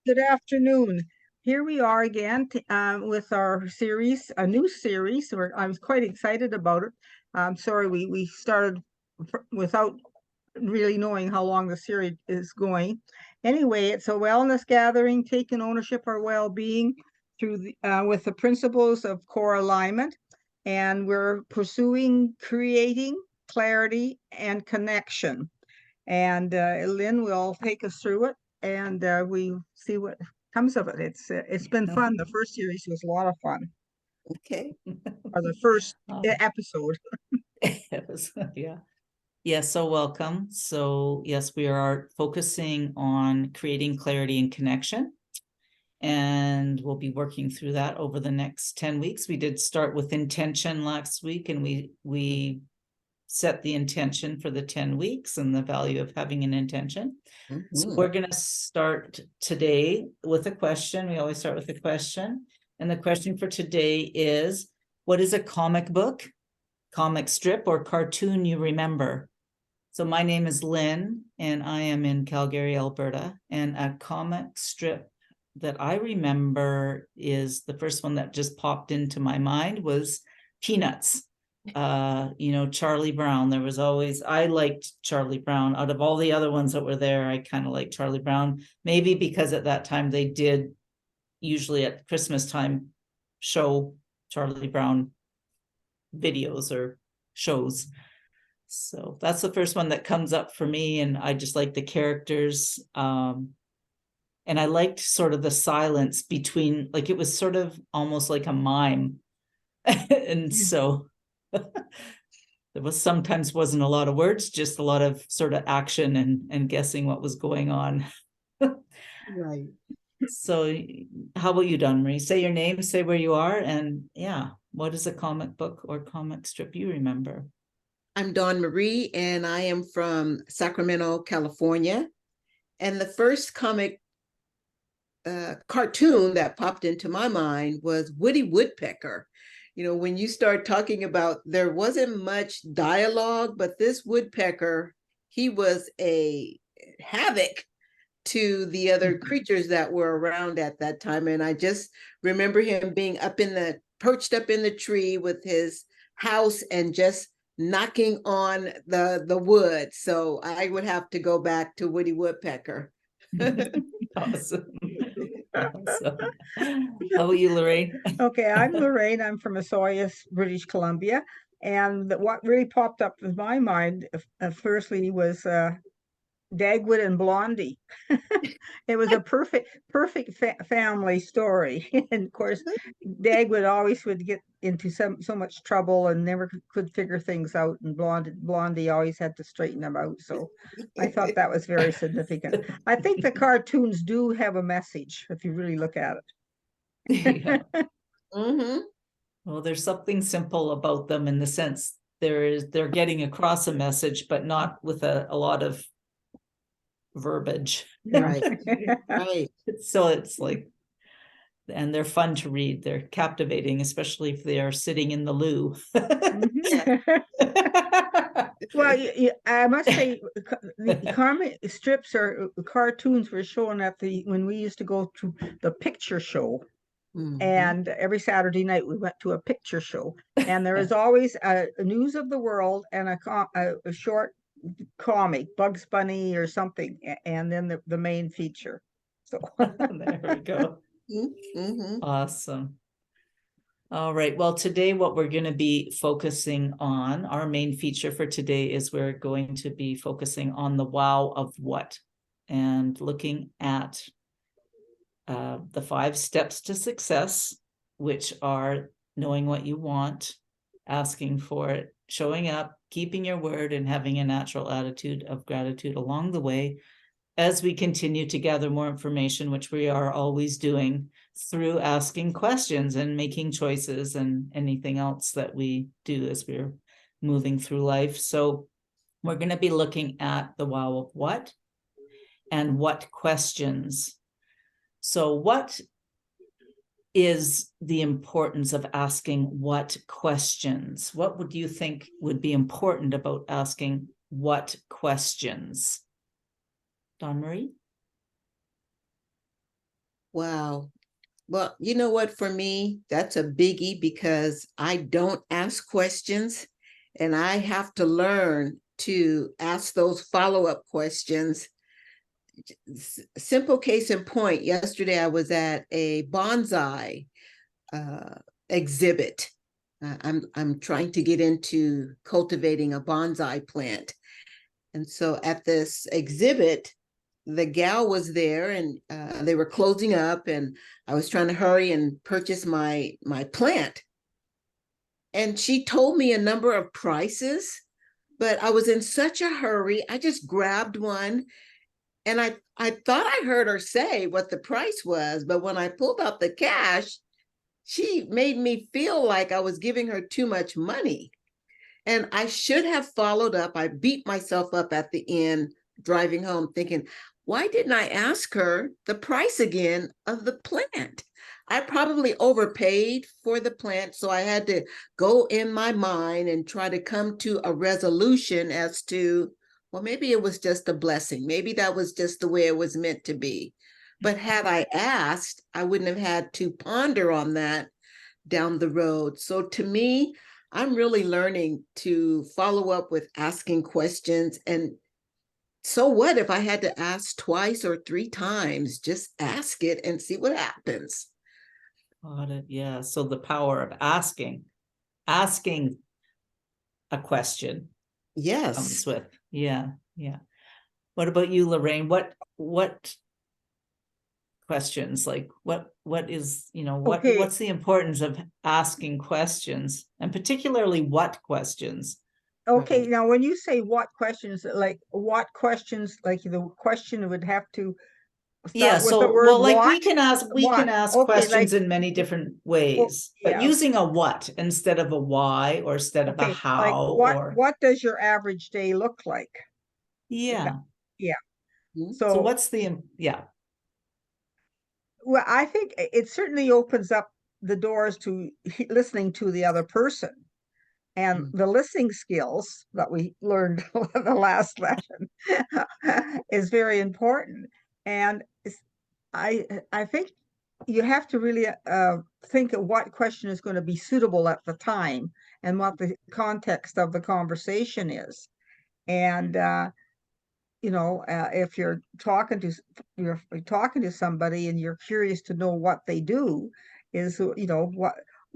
Good afternoon. Here we are again with our series, a new series. I was quite excited about it. I'm sorry we started without really knowing how long the series is going. Anyway, it's a wellness gathering, taking ownership of our well-being through with the principles of core alignment, and we're pursuing creating clarity and connection. And Lynne will take us through it, and we see what comes of it. It's been fun. The first series was a lot of fun, Okay. or the first episode. Yeah. Yeah, so welcome. So yes, we are focusing on creating clarity and connection. And we'll be working through that over the next 10 weeks. We did start with intention last week, and we set the intention for the 10 weeks and the value of having an intention. So we're going to start today with a question. We always start with a question. And the question for today is, what is a comic book, comic strip, or cartoon you remember? So my name is Lynne, and I am in Calgary, Alberta. And a comic strip that I remember is the first one that just popped into my mind was Peanuts. Charlie Brown. I liked Charlie Brown. Out of all the other ones that were there, I kind of liked Charlie Brown, maybe because at that time they did usually at Christmas time show Charlie Brown videos or shows. So that's the first one that comes up for me, and I just like the characters. And I liked sort of the silence between, like it was sort of almost like a mime. And so there was sometimes wasn't a lot of words, just a lot of sort of action and guessing what was going on. Right. So how about you, Don Marie? Say your name, say where you are, and yeah, what is a comic book or comic strip you remember? I'm Dawn Marie, and I am from Sacramento, California. And the first comic cartoon that popped into my mind was Woody Woodpecker. You know, when you start talking about, there wasn't much dialogue, but this woodpecker, he was a havoc to the other creatures that were around at that time. And I just remember him being perched up in the tree with his house and just knocking on the wood. So I would have to go back to Woody Woodpecker. Awesome. Awesome. How about you, Lorraine? Okay, I'm Lorraine. I'm from Osoyoos, British Columbia. And what really popped up in my mind, firstly, was Dagwood and Blondie. It was a perfect family story. And of course, Dagwood always would get into so much trouble and never could figure things out, and Blondie always had to straighten them out. So I thought that was very significant. I think the cartoons do have a message if you really look at it. Yeah. Mm-hmm. Well, there's something simple about them in the sense they're getting across a message, but not with a lot of verbiage. Right. Right. So it's like, and they're fun to read. They're captivating, especially if they are sitting in the loo. Well, I must say, the comic strips or cartoons were shown when we used to go to the picture show. Mm-hmm. And every Saturday night we went to a picture show, and there was always a news of the world and a short comic, Bugs Bunny or something, and then the main feature. So there we go. Mm-hmm. Awesome. All right. Well, today what we're going to be focusing on, our main feature for today is we're going to be focusing on the wow of what, and looking at the 5 steps to success, which are knowing what you want, asking for it, showing up, keeping your word, and having a natural attitude of gratitude along the way as we continue to gather more information, which we are always doing through asking questions and making choices and anything else that we do as we're moving through life. So we're going to be looking at the wow of what and what questions. So what is the importance of asking what questions? What would you think would be important about asking what questions? Dawn Marie? Wow. Well, you know what, for me, that's a biggie because I don't ask questions and I have to learn to ask those follow-up questions. Simple case in point, yesterday I was at a bonsai exhibit. I'm trying to get into cultivating a bonsai plant. And so at this exhibit, the gal was there and they were closing up and I was trying to hurry and purchase my plant. And she told me a number of prices, but I was in such a hurry. I just grabbed one and I thought I heard her say what the price was, but when I pulled out the cash, she made me feel like I was giving her too much money. And I should have followed up. I beat myself up at the end driving home thinking, why didn't I ask her the price again of the plant? I probably overpaid for the plant. So I had to go in my mind and try to come to a resolution as to, well, maybe it was just a blessing. Maybe that was just the way it was meant to be. But had I asked, I wouldn't have had to ponder on that down the road. So to me, I'm really learning to follow up with asking questions. And so what if I had to ask twice or three times? Just ask it and see what happens. Got it. Yeah. So the power of asking a question Yes. comes with, yeah. What about you, Lorraine? What questions, like what is, Okay. what's the importance of asking questions, and particularly what questions? Okay, Right. now when you say what questions, like what questions, like the question would have to Yeah, start with the so word well, like what? we can ask What? Okay, like, questions in many different well, ways, but yeah, using a what instead of a why or instead of a okay, like how what or what does your average day look like? yeah. Yeah. Mhm. So So, what's the yeah. well, I think it certainly opens up the doors to listening to the other person. And Mm. the listening skills that we learned the last lesson is very important. And I think you have to really think of what question is going to be suitable at the time and what the context of the conversation is. And if you're talking to somebody and you're curious to know what they do, is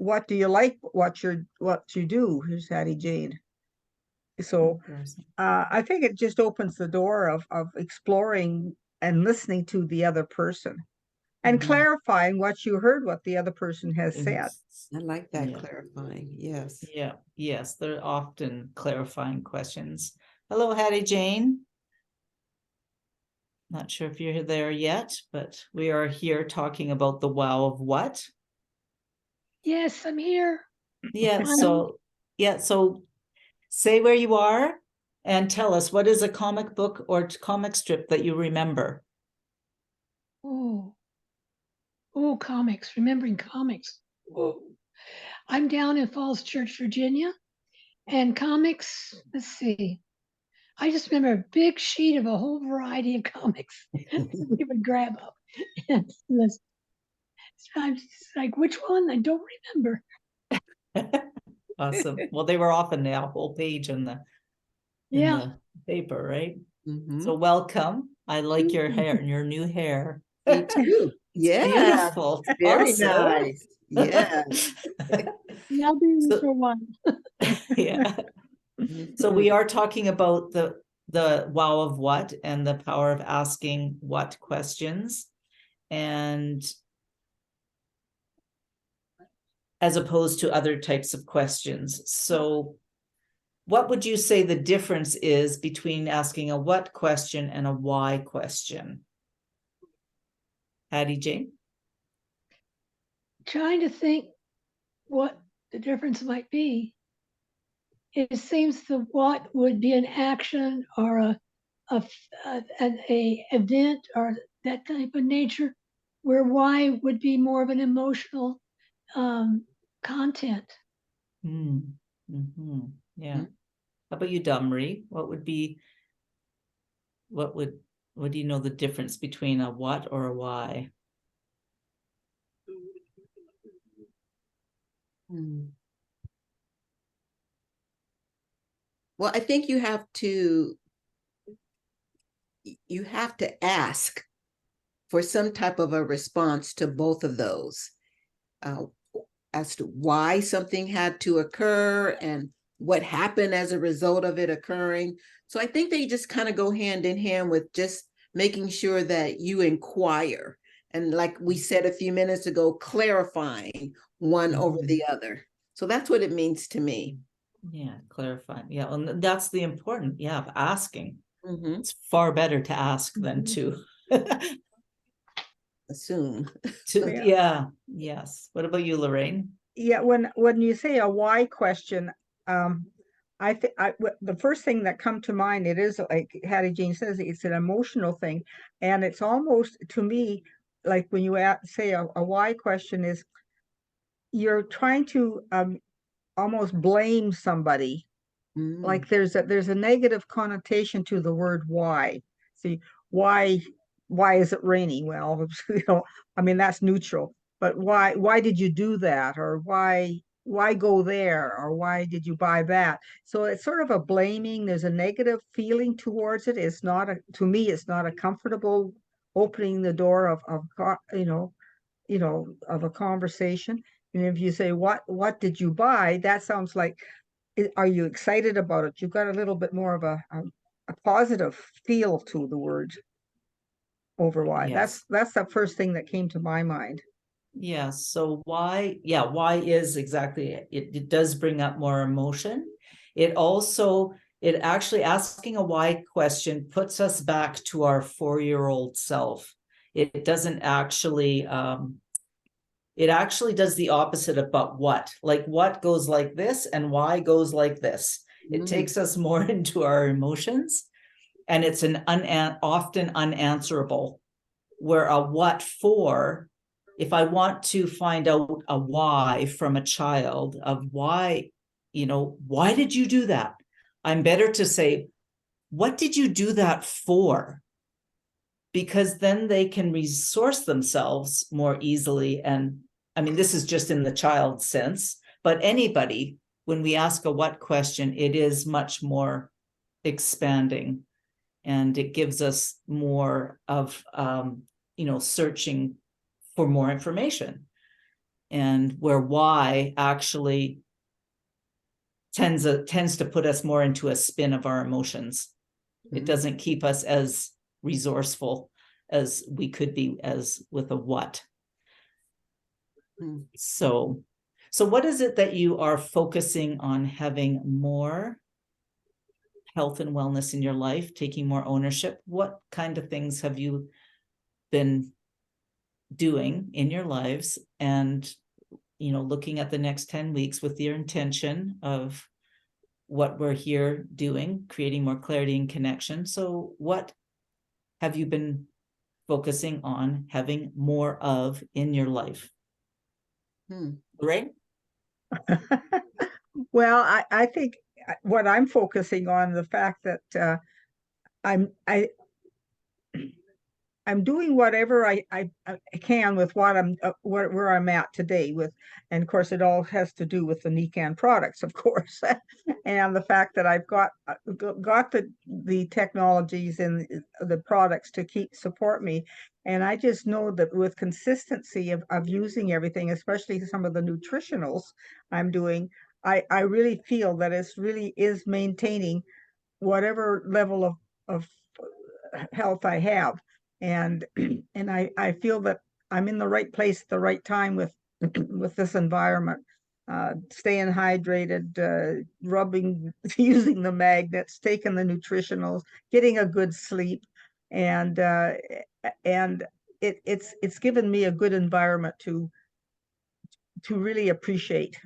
what do you like what you do? Here's Hattie Jane. So I think it just opens the door of exploring and listening to the other person and Mhm. clarifying what the other person has said. I like that Yeah. clarifying. Yes. Yeah, yes, they're often clarifying questions. Hello, Hattie Jane. Not sure if you're there yet, but we are here talking about the wow of what. Yes, I'm here. Yeah, so say where you are and tell us, what is a comic book or comic strip that you remember? Oh, comics, remembering comics. Oh, I'm down in Falls Church, Virginia, and comics, let's see. I just remember a big sheet of a whole variety of comics we would grab up. And I'm just like, which one? I don't remember. Awesome. Well, they were often a whole page in the Yeah. paper, right? Mhm. So welcome. I like your hair, your new hair. Me too. Yeah. Beautiful. Very Awesome. nice. Yeah. Yeah, I'll be in So- for one. Yeah. So Mhm. we are talking about the wow of what and the power of asking what questions, and as opposed to other types of questions. So what would you say the difference is between asking a what question and a why question? Hattie Jane? Trying to think what the difference might be. It seems the what would be an action or an event or that type of nature, where why would be more of an emotional content. Mm-hmm. Yeah. Mhm. How about you, Domri? What do you know the difference between a what or a why? Mm. Well, I think you have to ask for some type of a response to both of those, as to why something had to occur and what happened as a result of it occurring. So I think they just kind of go hand in hand with just making sure that you inquire. And like we said a few minutes ago, clarifying one over the other. So that's what it means to me. Yeah, clarifying. Yeah, and that's the important, yeah, of asking. Mhm. It's far better to ask than to Assume. Yeah. yeah, yes. What about you, Lorraine? Yeah, when you say a why question, I think the first thing that come to mind, it is like Hattie Jane says, it's an emotional thing, and it's almost to me like when you say a why question is you're trying to almost blame somebody. Mm. Like there's a negative connotation to the word why. See, why why is it raining? Well, I mean that's neutral. But why did you do that? Or why go there? Or why did you buy that? So it's sort of a blaming. There's a negative feeling towards it. It's not to me, it's not a comfortable opening the door of of a conversation. And if you say, what did you buy? That sounds like, are you excited about it? You've got a little bit more of a positive feel to the word over why. Yes. That's the first thing that came to my mind. Yeah, so why, yeah, why is exactly it does bring up more emotion. It also, it actually asking a why question puts us back to our 4-year-old self. It doesn't actually it actually does the opposite of but what, like what goes like this and why goes like this. It takes us more into our emotions, and it's an often unanswerable, where a what for, if I want to find out a why from a child of why, why did you do that? I'm better to say, what did you do that for? Because then they can resource themselves more easily. And I mean, this is just in the child sense, but anybody, when we ask a what question, it is much more expanding, and it gives us more of searching for more information, and where why actually tends to put us more into a spin of our emotions. It doesn't keep us as resourceful as we could be as with a what. So what is it that you are focusing on having more health and wellness in your life, taking more ownership? What kind of things have you been doing in your lives, and looking at the next 10 weeks with your intention of what we're here doing, creating more clarity and connection? So what have you been focusing on having more of in your life? Right? Well, I think what I'm focusing on, the fact that I'm doing whatever I can with what where I'm at today with, and of course it all has to do with the NECAN products, of course, and the fact that I've got the technologies and the products to support me, and I just know that with consistency of using everything, especially some of the nutritionals I'm doing, I really feel that it's really is maintaining whatever level of health I have. And I feel that I'm in the right place at the right time with with this environment. Staying hydrated, rubbing, using the magnets, taking the nutritionals, getting a good sleep, and it's given me a good environment to really appreciate.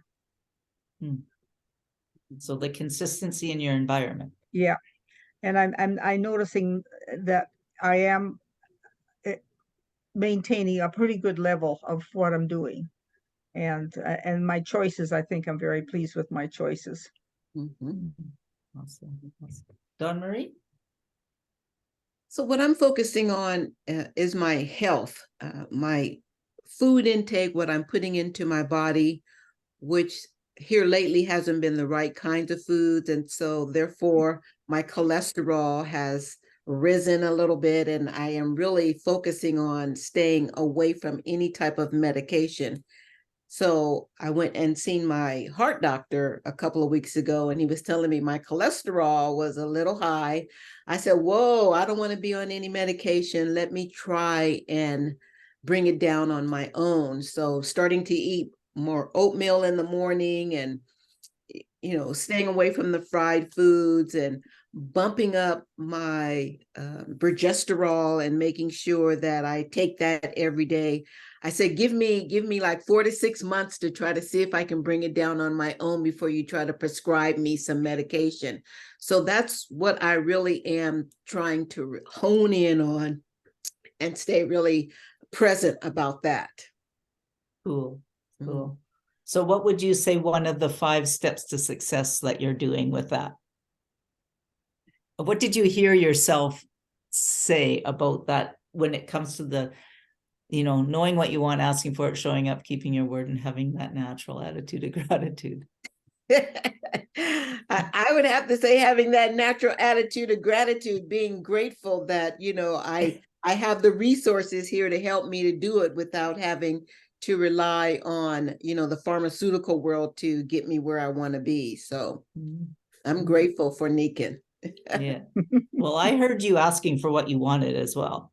So the consistency in your environment. Yeah, and I'm noticing that I am maintaining a pretty good level of what I'm doing, and my choices. I think I'm very pleased with my choices. Awesome. Dawn Marie? So what I'm focusing on is my health, my food intake, what I'm putting into my body, which here lately hasn't been the right kinds of foods. And so therefore my cholesterol has risen a little bit, and I am really focusing on staying away from any type of medication. So I went and seen my heart doctor a couple of weeks ago, and he was telling me my cholesterol was a little high. I said, whoa, I don't want to be on any medication. Let me try and bring it down on my own. So starting to eat more oatmeal in the morning, and staying away from the fried foods, and bumping up my progesterol and making sure that I take that every day. I said, give me like 4 to 6 months to try to see if I can bring it down on my own before you try to prescribe me some medication. So that's what I really am trying to hone in on and stay really present about that. Cool, cool. So what would you say one of the 5 steps to success that you're doing with that? What did you hear yourself say about that when it comes to the, knowing what you want, asking for it, showing up, keeping your word, and having that natural attitude of gratitude? I would have to say having that natural attitude of gratitude, being grateful that, I have the resources here to help me to do it without having to rely on, the pharmaceutical world to get me where I want to be. So I'm grateful for Nikan. Yeah. Well, I heard you asking for what you wanted as well.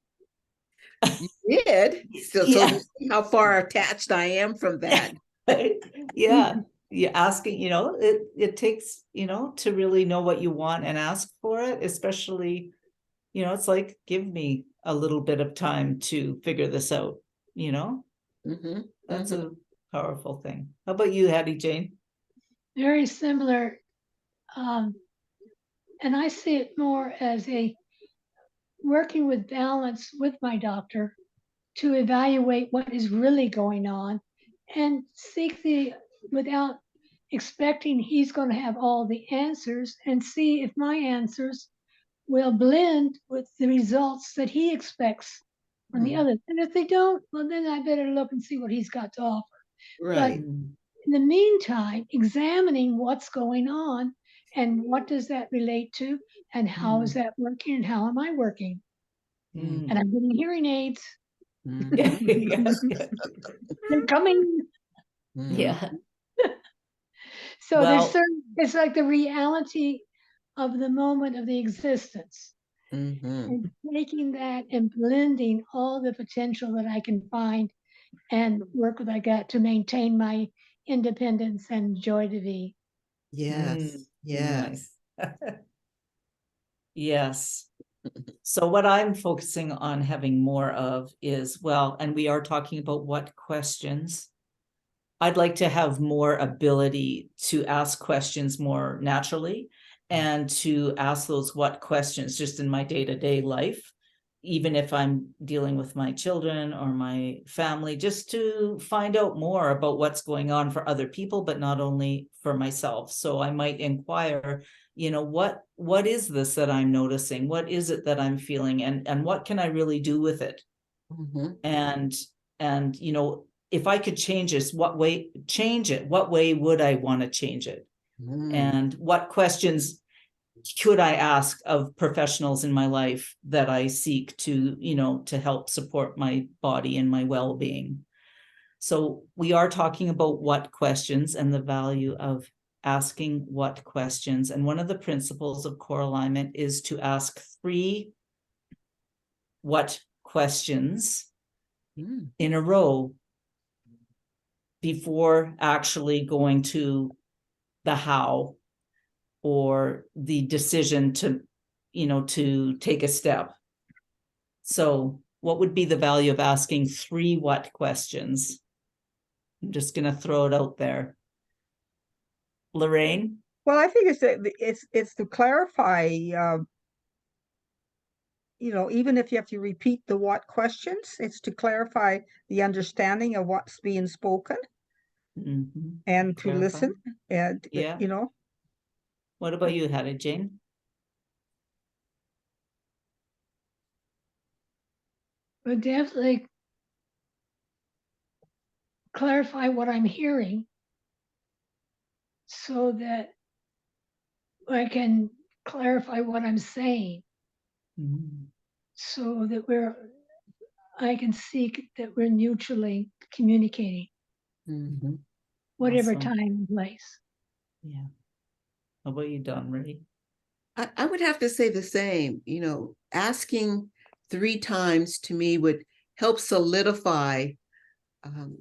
You did. So Yeah. you see how far attached I am from that. Yeah. You're asking, it takes, to really know what you want and ask for it, especially, it's like, give me a little bit of time to figure this out, That's a powerful thing. How about you, Hattie Jane? Very similar. And I see it more as a working with balance with my doctor to evaluate what is really going on and seek without expecting he's going to have all the answers, and see if my answers will blend with the results that he expects from the others. And if they don't, well, then I better look and see what he's got to offer. But Right. in the meantime, examining what's going on and what does that relate to, and how is that working, and how am I working? And I'm getting hearing aids. Yeah. They're coming. Yeah. So Well, it's like the reality of the moment of the existence. Mm-hmm. And taking that and blending all the potential that I can find and work with I got to maintain my independence and joy to be. Yes. Yes. nice. Yes. So what I'm focusing on having more of is, and we are talking about what questions. I'd like to have more ability to ask questions more naturally, and to ask those what questions just in my day-to-day life, even if I'm dealing with my children or my family, just to find out more about what's going on for other people, but not only for myself. So I might inquire, what is this that I'm noticing? What is it that I'm feeling? And what can I really do with it? And if I could change this, what way would I want to change it? And what questions could I ask of professionals in my life that I seek to, to help support my body and my well-being? So we are talking about what questions and the value of asking what questions. And one of the principles of core alignment is to ask 3 what questions in a row before actually going to the how or the decision to take a step. So what would be the value of asking 3 what questions? I'm just going to throw it out there. Lorraine? Well, I think it's to clarify, even if you have to repeat the what questions, it's to clarify the understanding of what's being spoken and to listen. And, Yeah. What about you, Hattie Jane? But definitely clarify what I'm hearing so that I can clarify what I'm saying, Mm. so that I can seek that we're mutually communicating, Mhm. whatever Awesome. time and place. Yeah. How about you, Don Marie? I would have to say the same. Asking 3 times to me would help solidify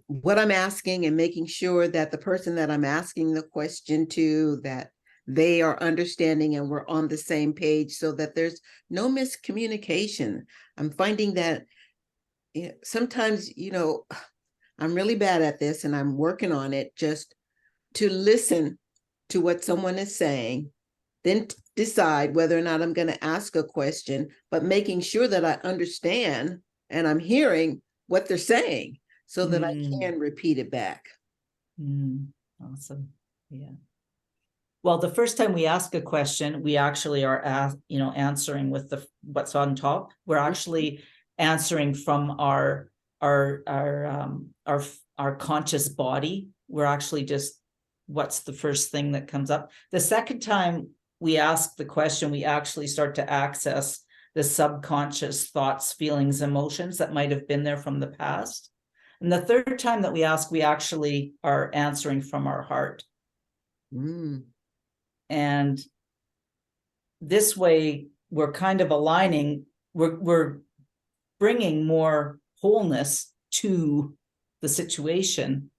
what I'm asking and making sure that the person that I'm asking the question to, that they are understanding and we're on the same page so that there's no miscommunication. I'm finding that sometimes, I'm really bad at this and I'm working on it, just to listen to what someone is saying, then decide whether or not I'm going to ask a question, but making sure that I understand and I'm hearing what they're saying so that I can repeat it back. Awesome. Yeah. Well, the first time we ask a question, we actually are answering with what's on top. We're actually answering from our conscious body. We're actually just, what's the first thing that comes up? The second time we ask the question, we actually start to access the subconscious thoughts, feelings, emotions that might have been there from the past. And the third time that we ask, we actually are answering from our heart. And this way, we're kind of aligning, we're bringing more wholeness to the situation.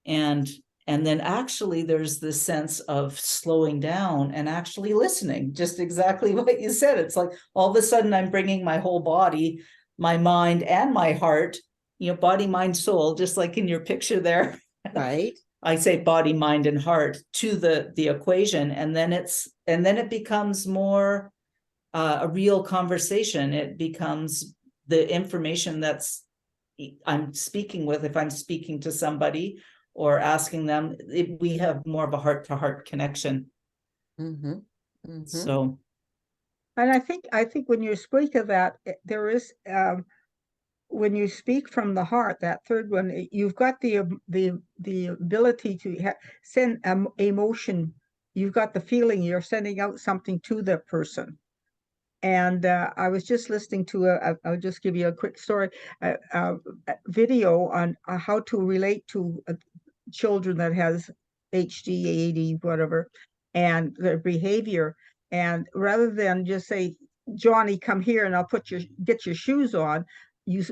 And then actually there's this sense of slowing down and actually listening, just exactly what you said. It's like all of a sudden I'm bringing my whole body, my mind and my heart, body, mind, soul, just like in your picture there. Right. I say body, mind, and heart to the equation, and then it becomes more a real conversation. It becomes the information that's I'm speaking with. If I'm speaking to somebody or asking them, we have more of a heart-to-heart connection. So, and I think when you speak of that, there is when you speak from the heart, that third one, you've got the ability to send emotion. You've got the feeling you're sending out something to the person. And I was just listening to I'll just give you a quick story, a video on how to relate to children that has HD, AD, whatever, and their behavior. And rather than just say, Johnny, come here and I'll get your shoes on, you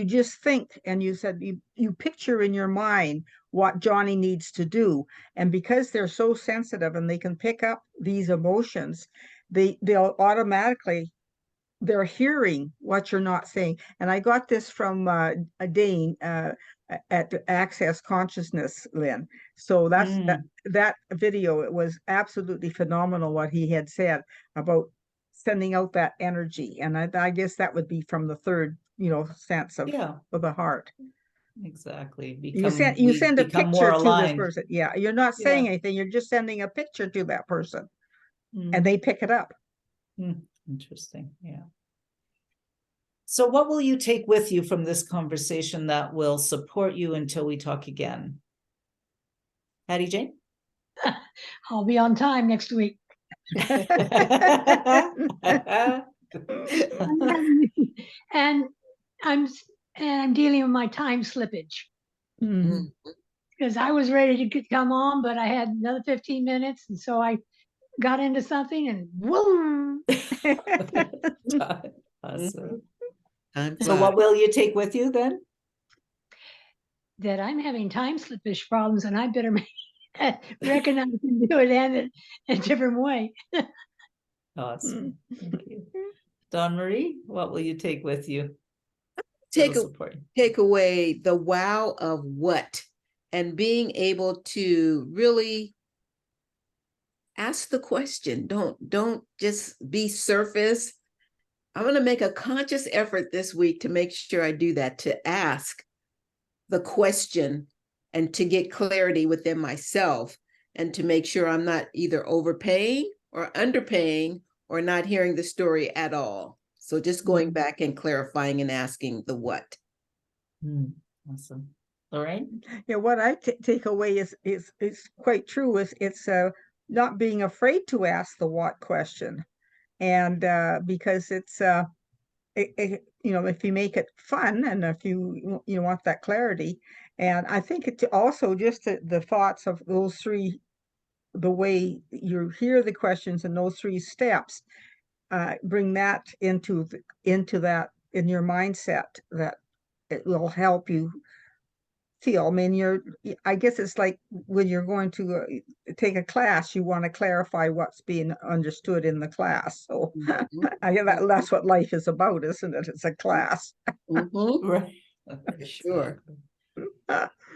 just think, and you said you picture in your mind what Johnny needs to do. And because they're so sensitive and they can pick up these emotions, they'll automatically, they're hearing what you're not saying. And I got this from a Dane at Access Consciousness, Lynn. So that's that video. It was absolutely phenomenal what he had said about sending out that energy. And I guess that would be from the third, sense of the heart. Exactly. You send a picture to this person. Yeah, you're not saying anything. You're just sending a picture to that person, and they pick it up. Interesting. Yeah. So what will you take with you from this conversation that will support you until we talk again? Hattie Jane? I'll be on time next week. and I'm dealing with my time slippage. Because I was ready to come on, but I had another 15 minutes, and so I got into something and whoom. Awesome. So So what will you take with you then? That I'm having time slippage problems, and I better recognize and do it in a different way. Awesome. Thank you. Dawn Marie, what will you take with you? Take away the wow of what, and being able to really ask the question. Don't just be surface. I'm going to make a conscious effort this week to make sure I do that, to ask the question and to get clarity within myself, and to make sure I'm not either overpaying or underpaying or not hearing the story at all. So just going back and clarifying and asking the what. Awesome. Lorraine? Yeah, what I take away is quite true. It's not being afraid to ask the what question, and because it's you know, if you make it fun and if you want that clarity, and I think it also just the thoughts of those three, the way you hear the questions and those three steps, bring that into that in your mindset, that it will help you feel. I mean, I guess it's like when you're going to take a class, you want to clarify what's being understood in the class. So that's what life is about, isn't it? It's a class. Mhm. Right. Sure.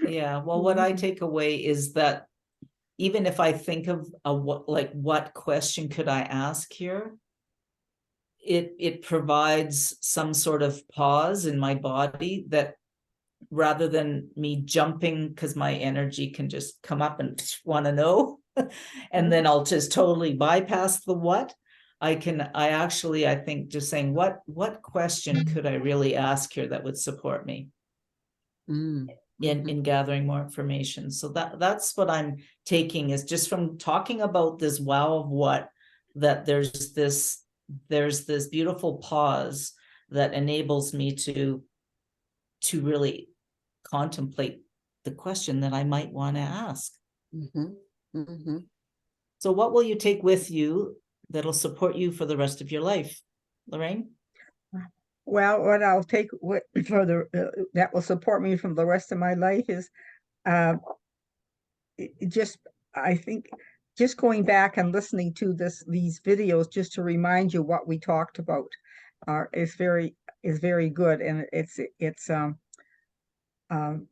Yeah, well, what I take away is that even if I think of what question could I ask here, it provides some sort of pause in my body, that rather than me jumping, because my energy can just come up and want to know, and then I'll just totally bypass the what. I think just saying what question could I really ask here that would support me Mm. in gathering more information. So that's what I'm taking, is just from talking about this wow of what, that there's this beautiful pause that enables me to really contemplate the question that I might want to ask. Mhm. Mhm. So what will you take with you that'll support you for the rest of your life, Lorraine? Well, what I'll take for that will support me from the rest of my life is just, I think, just going back and listening to these videos just to remind you what we talked about is very good, and um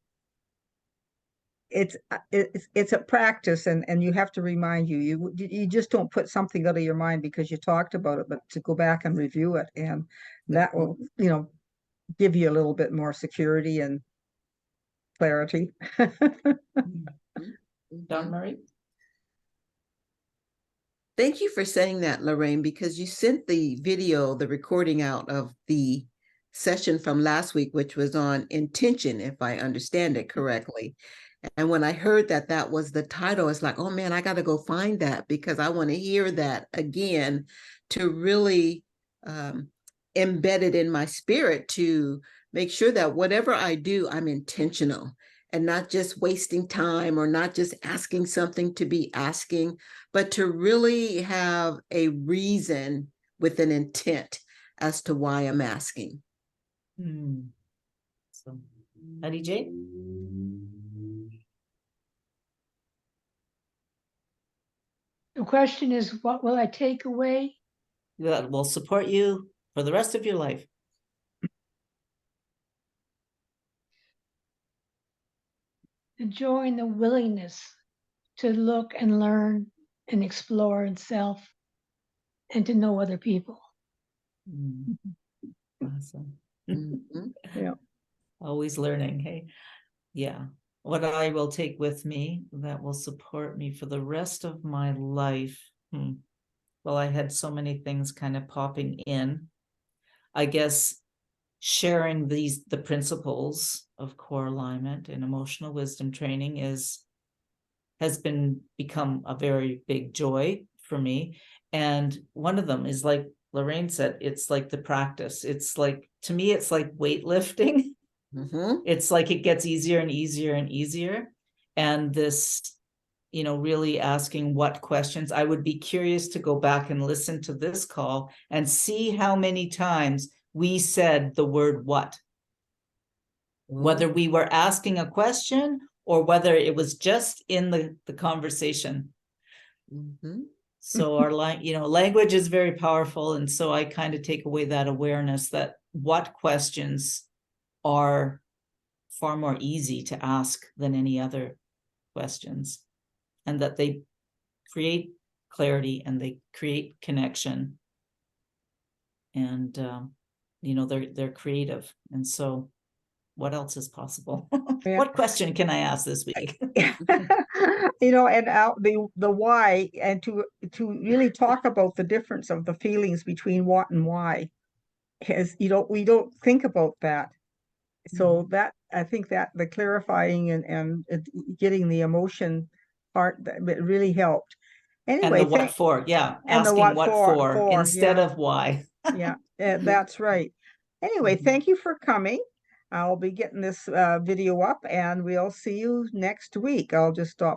it's a practice, and you have to remind you just don't put something out of your mind because you talked about it, but to go back and review it, and that will, you know, give you a little bit more security and clarity. Don Murray? Thank you for saying that, Lorraine, because you sent the video, the recording out of the session from last week, which was on intention, if I understand it correctly. And when I heard that that was the title, it's like, oh man, I got to go find that, because I want to hear that again to really embed it in my spirit, to make sure that whatever I do, I'm intentional and not just wasting time, or not just asking something to be asking, but to really have a reason with an intent as to why I'm asking. So, Hattie J? The question is, what will I take away? That will support you for the rest of your life. The joy and the willingness to look and learn and explore in self and to know other people. Awesome. Mhm. Yeah. Always learning, hey? Yeah. What I will take with me that will support me for the rest of my life. Well, I had so many things kind of popping in. I guess sharing the principles of core alignment and emotional wisdom training has become a very big joy for me. And one of them is, like Lorraine said, it's like the practice. It's like, to me, it's like weightlifting. Mhm. It's like it gets easier and easier and easier. And this, really asking what questions. I would be curious to go back and listen to this call and see how many times we said the word what. Whether we were asking a question or whether it was just in the conversation. Mhm. So our language is very powerful. And so I kind of take away that awareness that what questions are far more easy to ask than any other questions, and that they create clarity and they create connection, and they're creative. And so what else is possible? Yeah. What question can I ask this week? You know, and the why, and to really talk about the difference of the feelings between what and why, because we don't think about that. So that, I think that the clarifying and getting the emotion part, that really helped. And Anyway, the what for, yeah, and the asking what for for, instead yeah. of why. Yeah, that's right. Anyway, Mhm. thank you for coming. I'll be getting this video up, and we'll see you next week. I'll just stop